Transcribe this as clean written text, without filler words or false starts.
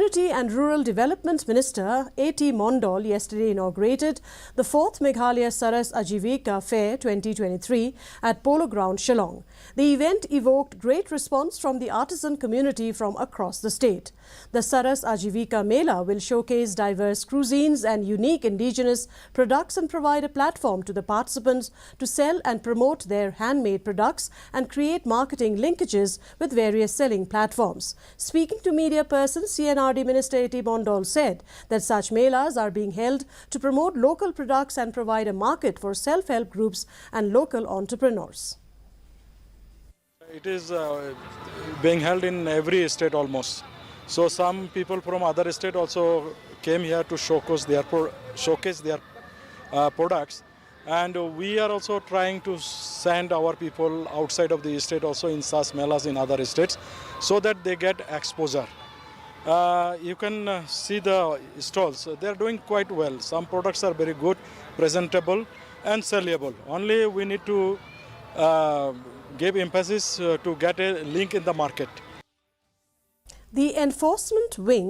Community and Rural Development Minister A.T. Mondal yesterday inaugurated the 4th Meghalaya Saras Aajeevika Fair 2023 at Polo Ground, Shillong. The event evoked great response from the artisan community from across the state. The Saras Aajeevika Mela will showcase diverse cuisines and unique indigenous products and provide a platform to the participants to sell and promote their handmade products and create marketing linkages with various selling platforms. Speaking to media person, CNRD Minister A.T. Mondal said that such melas are being held to promote local products and provide a market for self-help groups and local entrepreneurs. It is being held in every state almost. So some people from other state also came here to showcase their products. And we are also trying to send our people outside of the state also in such melas in other states so that they get exposure. You can see the stalls. They are doing quite well. Some products are very good, presentable and sellable. Only we need to give emphasis to get a link in the market. The enforcement wing